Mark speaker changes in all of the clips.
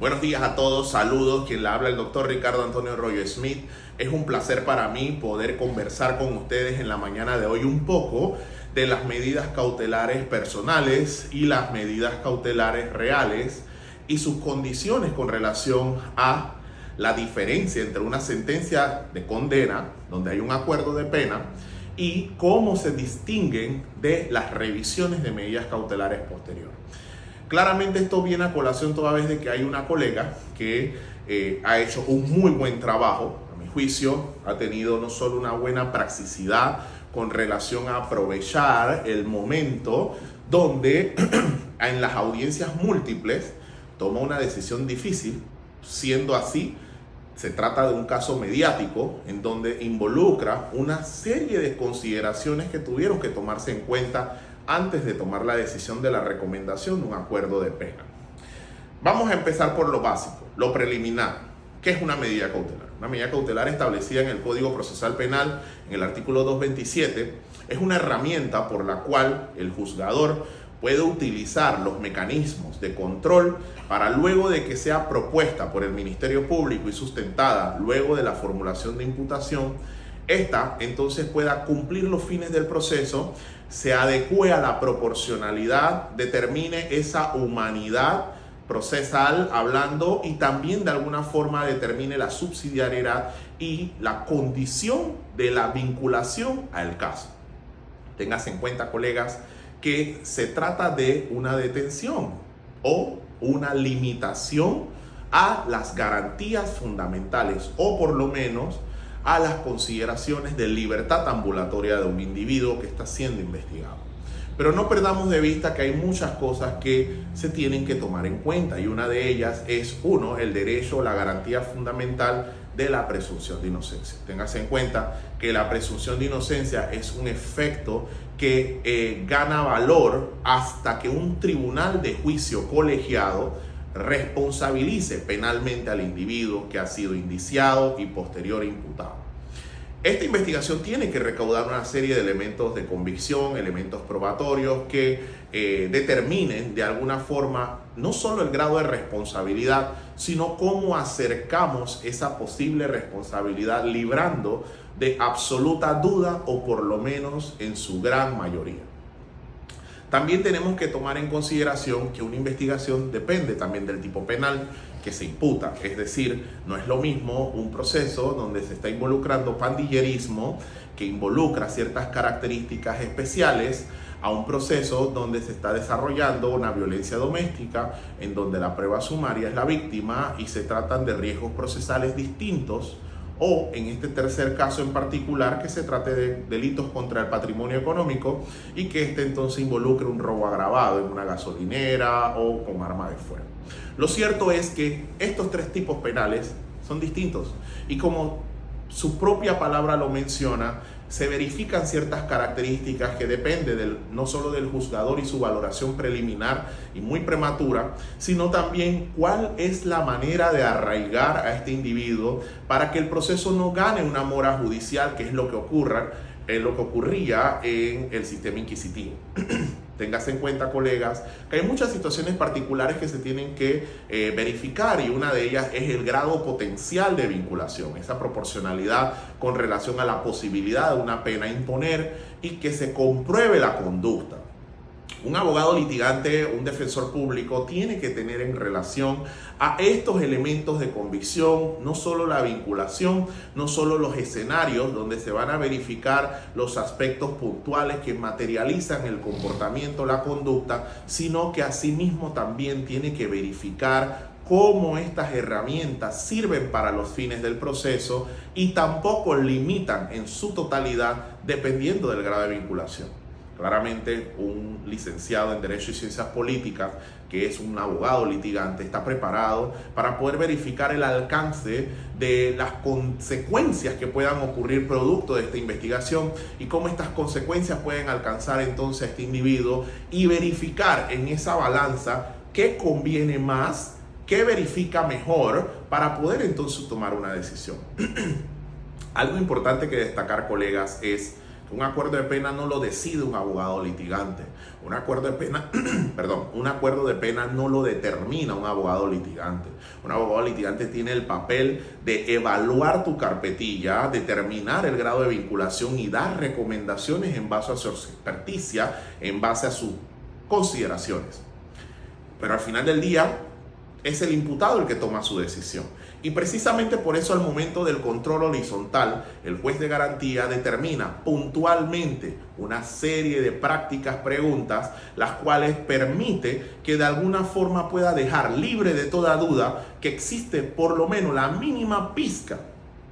Speaker 1: Buenos días a todos, saludos, quien le habla el doctor Ricardo Antonio Royo Smith. Es un placer para mí poder conversar con ustedes en la mañana de hoy un poco de las medidas cautelares personales y las medidas cautelares reales y sus condiciones con relación a la diferencia entre una sentencia de condena, donde hay un acuerdo de pena, y cómo se distinguen de las revisiones de medidas cautelares posteriores. Claramente esto viene a colación toda vez de que hay una colega que ha hecho un muy buen trabajo, a mi juicio, ha tenido no solo una buena praxicidad con relación a aprovechar el momento donde en las audiencias múltiples toma una decisión difícil, siendo así, se trata de un caso mediático en donde involucra una serie de consideraciones que tuvieron que tomarse en cuenta antes de tomar la decisión de la recomendación de un acuerdo de pena. Vamos a empezar por lo básico, lo preliminar. ¿Qué es una medida cautelar? Una medida cautelar establecida en el Código Procesal Penal, en el artículo 227, es una herramienta por la cual el juzgador puede utilizar los mecanismos de control para, luego de que sea propuesta por el Ministerio Público y sustentada luego de la formulación de imputación, esta entonces pueda cumplir los fines del proceso, se adecue a la proporcionalidad, determine esa humanidad procesal hablando y también de alguna forma determine la subsidiariedad y la condición de la vinculación al caso. Téngase en cuenta, colegas, que se trata de una detención o una limitación a las garantías fundamentales o por lo menos a las consideraciones de libertad ambulatoria de un individuo que está siendo investigado. Pero no perdamos de vista que hay muchas cosas que se tienen que tomar en cuenta y una de ellas es, uno, el derecho o la garantía fundamental de la presunción de inocencia. Téngase en cuenta que la presunción de inocencia es un efecto que gana valor hasta que un tribunal de juicio colegiado responsabilice penalmente al individuo que ha sido indiciado y posterior imputado. Esta investigación tiene que recaudar una serie de elementos de convicción, elementos probatorios que determinen de alguna forma no solo el grado de responsabilidad, sino cómo acercamos esa posible responsabilidad librando de absoluta duda o por lo menos en su gran mayoría. También tenemos que tomar en consideración que una investigación depende también del tipo penal que se imputa. Es decir, no es lo mismo un proceso donde se está involucrando pandillerismo, que involucra ciertas características especiales, a un proceso donde se está desarrollando una violencia doméstica, en donde la prueba sumaria es la víctima y se tratan de riesgos procesales distintos, o en este tercer caso en particular que se trate de delitos contra el patrimonio económico y que este entonces involucre un robo agravado en una gasolinera o con arma de fuego. Lo cierto es que estos tres tipos penales son distintos y como su propia palabra lo menciona, se verifican ciertas características que dependen no solo del juzgador y su valoración preliminar y muy prematura, sino también cuál es la manera de arraigar a este individuo para que el proceso no gane una mora judicial, que es lo que ocurría en el sistema inquisitivo. Téngase en cuenta, colegas, que hay muchas situaciones particulares que se tienen que verificar y una de ellas es el grado potencial de vinculación, esa proporcionalidad con relación a la posibilidad de una pena a imponer y que se compruebe la conducta. Un abogado litigante, un defensor público, tiene que tener en relación a estos elementos de convicción, no solo la vinculación, no solo los escenarios donde se van a verificar los aspectos puntuales que materializan el comportamiento, la conducta, sino que asimismo también tiene que verificar cómo estas herramientas sirven para los fines del proceso y tampoco limitan en su totalidad dependiendo del grado de vinculación. Claramente un licenciado en Derecho y Ciencias Políticas, que es un abogado litigante, está preparado para poder verificar el alcance de las consecuencias que puedan ocurrir producto de esta investigación y cómo estas consecuencias pueden alcanzar entonces a este individuo y verificar en esa balanza qué conviene más, qué verifica mejor para poder entonces tomar una decisión. Algo importante que destacar, colegas, es Un acuerdo de pena no lo decide un abogado litigante. Un acuerdo de pena, un acuerdo de pena no lo determina un abogado litigante. Un abogado litigante tiene el papel de evaluar tu carpetilla, determinar el grado de vinculación y dar recomendaciones en base a su experticia, en base a sus consideraciones. Pero al final del día es el imputado el que toma su decisión. Y precisamente por eso al momento del control horizontal, el juez de garantía determina puntualmente una serie de prácticas, preguntas, las cuales permite que de alguna forma pueda dejar libre de toda duda que existe por lo menos la mínima pizca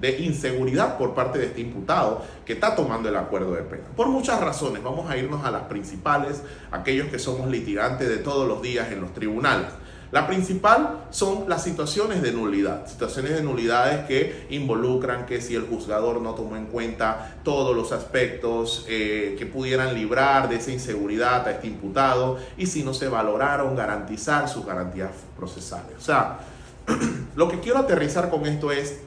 Speaker 1: de inseguridad por parte de este imputado que está tomando el acuerdo de pena. Por muchas razones, vamos a irnos a las principales, aquellos que somos litigantes de todos los días en los tribunales. La principal son las situaciones de nulidad, situaciones de nulidades que involucran que si el juzgador no tomó en cuenta todos los aspectos que pudieran librar de esa inseguridad a este imputado y si no se valoraron garantizar sus garantías procesales. O sea, lo que quiero aterrizar con esto es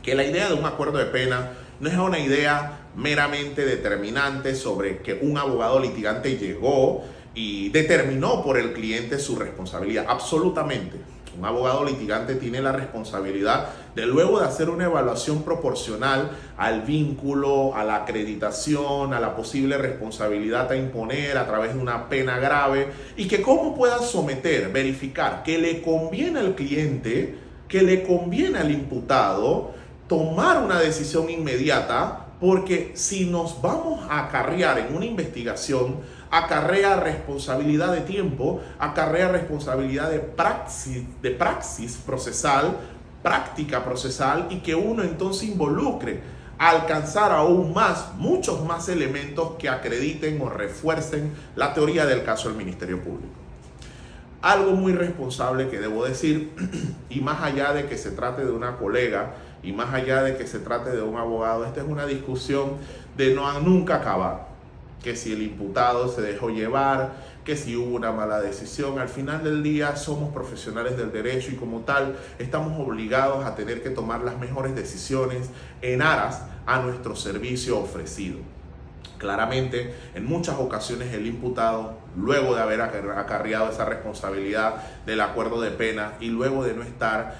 Speaker 1: que la idea de un acuerdo de pena no es una idea meramente determinante sobre que un abogado litigante llegó y determinó por el cliente su responsabilidad. Absolutamente. Un abogado litigante tiene la responsabilidad de luego de hacer una evaluación proporcional al vínculo, a la acreditación, a la posible responsabilidad a imponer a través de una pena grave y que cómo pueda someter, verificar que le conviene al cliente, que le conviene al imputado tomar una decisión inmediata, porque si nos vamos a acarrear en una investigación, acarrea responsabilidad de tiempo, acarrea responsabilidad de praxis procesal, práctica procesal, y que uno entonces involucre a alcanzar aún más, muchos más elementos que acrediten o refuercen la teoría del caso del Ministerio Público. Algo muy responsable que debo decir, y más allá de que se trate de una colega, y más allá de que se trate de un abogado, esta es una discusión de nunca acabar. Que si el imputado se dejó llevar, que si hubo una mala decisión. Al final del día somos profesionales del derecho y como tal estamos obligados a tener que tomar las mejores decisiones en aras a nuestro servicio ofrecido. Claramente, en muchas ocasiones el imputado, luego de haber acarreado esa responsabilidad del acuerdo de pena y luego de no estar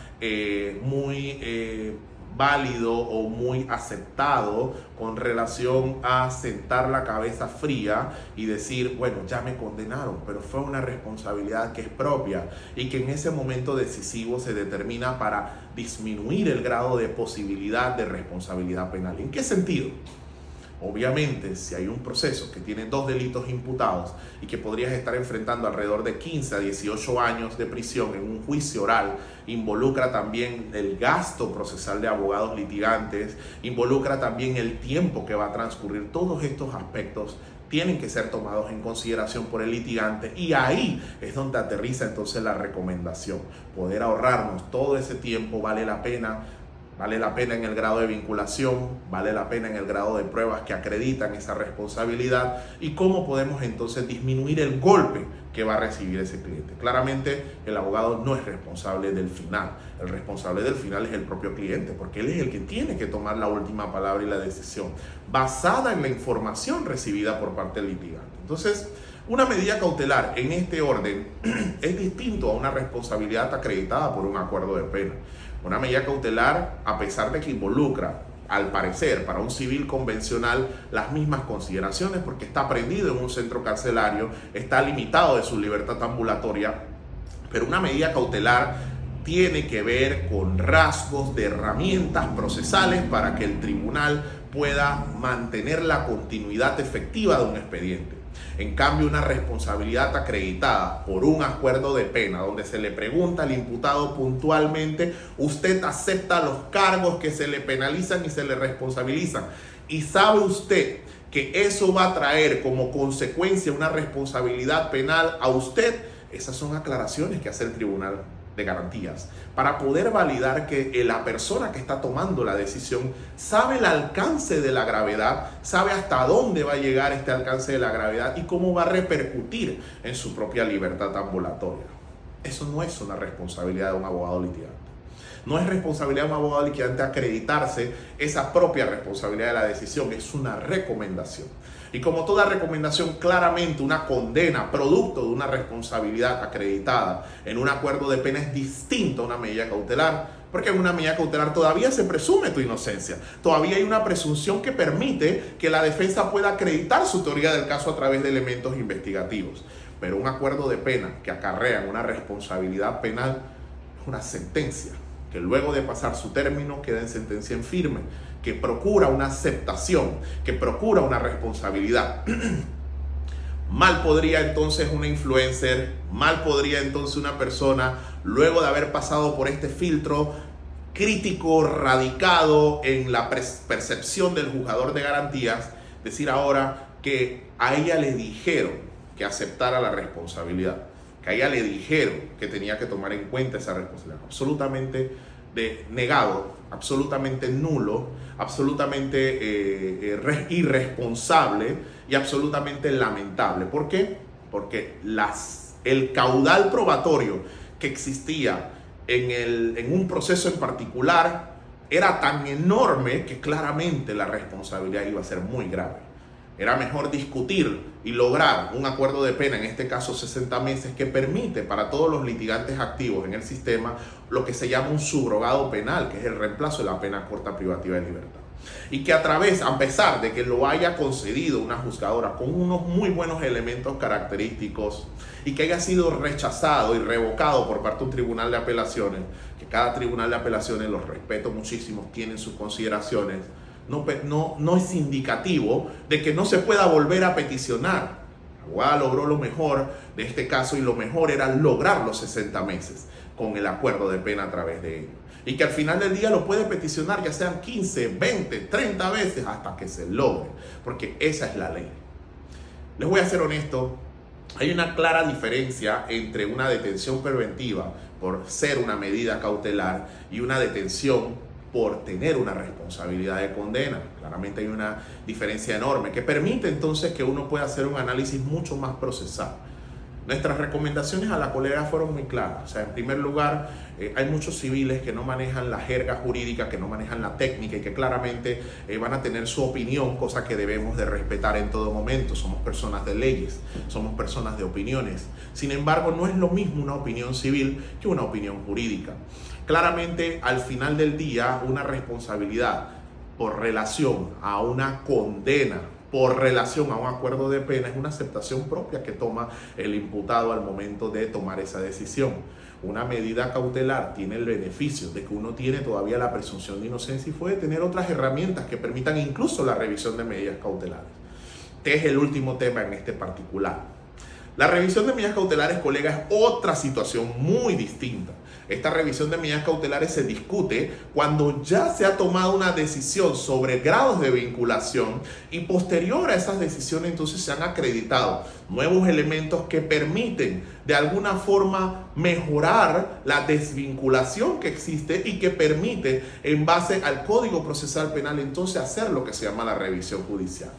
Speaker 1: muy válido o muy aceptado con relación a sentar la cabeza fría y decir, bueno, ya me condenaron, pero fue una responsabilidad que es propia y que en ese momento decisivo se determina para disminuir el grado de posibilidad de responsabilidad penal. ¿En qué sentido? Obviamente, si hay un proceso que tiene 2 delitos imputados y que podrías estar enfrentando alrededor de 15 a 18 años de prisión en un juicio oral, involucra también el gasto procesal de abogados litigantes, involucra también el tiempo que va a transcurrir. Todos estos aspectos tienen que ser tomados en consideración por el litigante y ahí es donde aterriza entonces la recomendación. Poder ahorrarnos todo ese tiempo vale la pena. Vale la pena en el grado de vinculación, vale la pena en el grado de pruebas que acreditan esa responsabilidad y cómo podemos entonces disminuir el golpe que va a recibir ese cliente. Claramente el abogado no es responsable del final, el responsable del final es el propio cliente porque él es el que tiene que tomar la última palabra y la decisión basada en la información recibida por parte del litigante. Entonces, una medida cautelar en este orden es distinto a una responsabilidad acreditada por un acuerdo de pena. Una medida cautelar, a pesar de que involucra, al parecer, para un civil convencional, las mismas consideraciones, porque está prendido en un centro carcelario, está limitado de su libertad ambulatoria, pero una medida cautelar tiene que ver con rasgos de herramientas procesales para que el tribunal pueda mantener la continuidad efectiva de un expediente. En cambio, una responsabilidad acreditada por un acuerdo de pena, donde se le pregunta al imputado puntualmente, ¿usted acepta los cargos que se le penalizan y se le responsabilizan? ¿Y sabe usted que eso va a traer como consecuencia una responsabilidad penal a usted? Esas son aclaraciones que hace el Tribunal de Garantías para poder validar que la persona que está tomando la decisión sabe el alcance de la gravedad, sabe hasta dónde va a llegar este alcance de la gravedad y cómo va a repercutir en su propia libertad ambulatoria. Eso no es una responsabilidad de un abogado litigante. No es responsabilidad de un abogado liquidante acreditarse esa propia responsabilidad de la decisión, es una recomendación. Y como toda recomendación, claramente una condena producto de una responsabilidad acreditada en un acuerdo de pena es distinto a una medida cautelar, porque en una medida cautelar todavía se presume tu inocencia, todavía hay una presunción que permite que la defensa pueda acreditar su teoría del caso a través de elementos investigativos. Pero un acuerdo de pena que acarrea una responsabilidad penal es una sentencia que luego de pasar su término queda en sentencia en firme, que procura una aceptación, que procura una responsabilidad. Mal podría entonces una influencer, mal podría entonces una persona, luego de haber pasado por este filtro crítico, radicado en la percepción del juzgador de garantías, decir ahora que a ella le dijeron que aceptara la responsabilidad, que a ella le dijeron que tenía que tomar en cuenta esa responsabilidad. Absolutamente negado, absolutamente nulo, absolutamente irresponsable y absolutamente lamentable. ¿Por qué? Porque el caudal probatorio que existía en un proceso en particular era tan enorme que claramente la responsabilidad iba a ser muy grave. Era mejor discutir y lograr un acuerdo de pena, en este caso 60 meses, que permite para todos los litigantes activos en el sistema lo que se llama un subrogado penal, que es el reemplazo de la pena corta privativa de libertad. Y que a pesar de que lo haya concedido una juzgadora con unos muy buenos elementos característicos y que haya sido rechazado y revocado por parte de un tribunal de apelaciones, que cada tribunal de apelaciones, los respeto muchísimo, tienen sus consideraciones, no es indicativo de que no se pueda volver a peticionar. La abogada logró lo mejor de este caso y lo mejor era lograr los 60 meses con el acuerdo de pena a través de ello. Y que al final del día lo puede peticionar ya sean 15, 20, 30 veces hasta que se logre, porque esa es la ley. Les voy a ser honesto, hay una clara diferencia entre una detención preventiva por ser una medida cautelar y una detención por tener una responsabilidad de condena. Claramente hay una diferencia enorme que permite entonces que uno pueda hacer un análisis mucho más procesal. Nuestras recomendaciones a la colega fueron muy claras. O sea, en primer lugar, hay muchos civiles que no manejan la jerga jurídica, que no manejan la técnica y que claramente van a tener su opinión, cosa que debemos de respetar en todo momento. Somos personas de leyes, somos personas de opiniones. Sin embargo, no es lo mismo una opinión civil que una opinión jurídica. Claramente, al final del día, una responsabilidad por relación a una condena, por relación a un acuerdo de pena, es una aceptación propia que toma el imputado al momento de tomar esa decisión. Una medida cautelar tiene el beneficio de que uno tiene todavía la presunción de inocencia y puede tener otras herramientas que permitan incluso la revisión de medidas cautelares. Este es el último tema en este particular. La revisión de medidas cautelares, colegas, es otra situación muy distinta. Esta revisión de medidas cautelares se discute cuando ya se ha tomado una decisión sobre grados de vinculación y posterior a esas decisiones entonces se han acreditado nuevos elementos que permiten de alguna forma mejorar la desvinculación que existe y que permite en base al Código Procesal Penal entonces hacer lo que se llama la revisión judicial,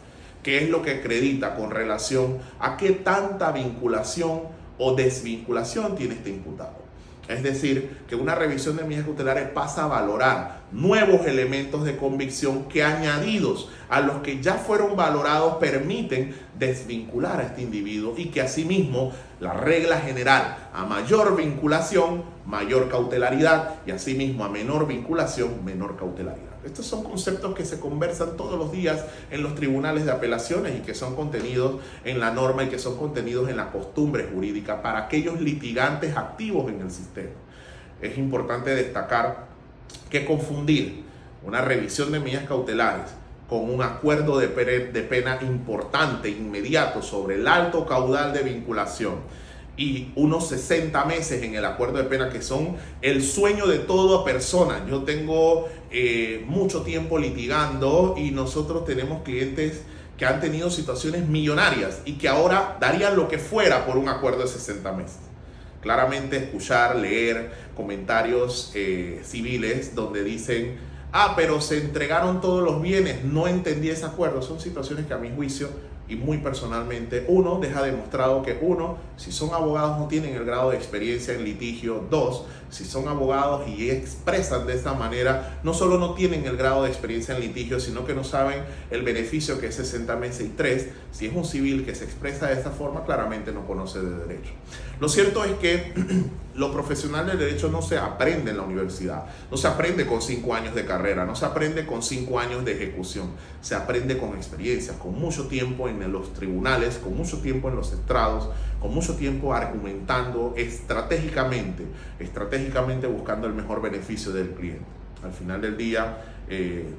Speaker 1: que es lo que acredita con relación a qué tanta vinculación o desvinculación tiene este imputado. Es decir, que una revisión de medidas cautelares pasa a valorar nuevos elementos de convicción que añadidos a los que ya fueron valorados permiten desvincular a este individuo y que asimismo la regla general a mayor vinculación, mayor cautelaridad y asimismo a menor vinculación, menor cautelaridad. Estos son conceptos que se conversan todos los días en los tribunales de apelaciones y que son contenidos en la norma y que son contenidos en la costumbre jurídica para aquellos litigantes activos en el sistema. Es importante destacar que confundir una revisión de medidas cautelares con un acuerdo de pena importante, inmediato, sobre el alto caudal de vinculación y unos 60 meses en el acuerdo de pena que son el sueño de toda persona. Yo tengo mucho tiempo litigando y nosotros tenemos clientes que han tenido situaciones millonarias y que ahora darían lo que fuera por un acuerdo de 60 meses. Claramente escuchar, leer comentarios civiles donde dicen: pero se entregaron todos los bienes, no entendí ese acuerdo. Son situaciones que a mi juicio y muy personalmente, deja demostrado que si son abogados no tienen el grado de experiencia en litigio. 2, Si son abogados y expresan de esta manera, no solo no tienen el grado de experiencia en litigio, sino que no saben el beneficio que es 60 meses y 3. Si es un civil que se expresa de esta forma, claramente no conoce de derecho. Lo cierto es que lo profesional del derecho no se aprende en la universidad, no se aprende con 5 años de carrera, no se aprende con 5 años de ejecución, se aprende con experiencias, con mucho tiempo en los tribunales, con mucho tiempo en los estrados, con mucho tiempo argumentando estratégicamente buscando el mejor beneficio del cliente. Al final del día,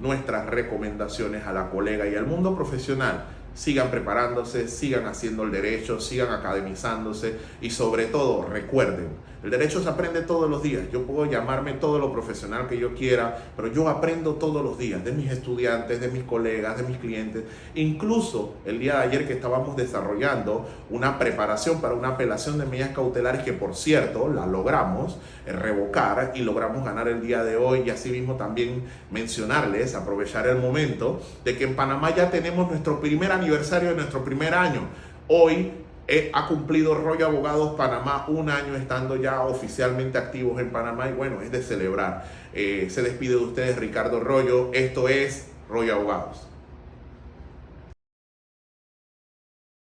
Speaker 1: nuestras recomendaciones a la colega y al mundo profesional: sigan preparándose, sigan haciendo el derecho, sigan academizándose y sobre todo recuerden, el derecho se aprende todos los días. Yo puedo llamarme todo lo profesional que yo quiera, pero yo aprendo todos los días de mis estudiantes, de mis colegas, de mis clientes. Incluso el día de ayer que estábamos desarrollando una preparación para una apelación de medidas cautelares que, por cierto, la logramos revocar y logramos ganar el día de hoy, y asimismo también mencionarles, aprovechar el momento de que en Panamá ya tenemos nuestro primer aniversario de nuestro primer año. Hoy ha cumplido Royo Abogados Panamá 1 año estando ya oficialmente activos en Panamá, y bueno, es de celebrar. Se despide de ustedes Ricardo Royo. Esto es Royo Abogados.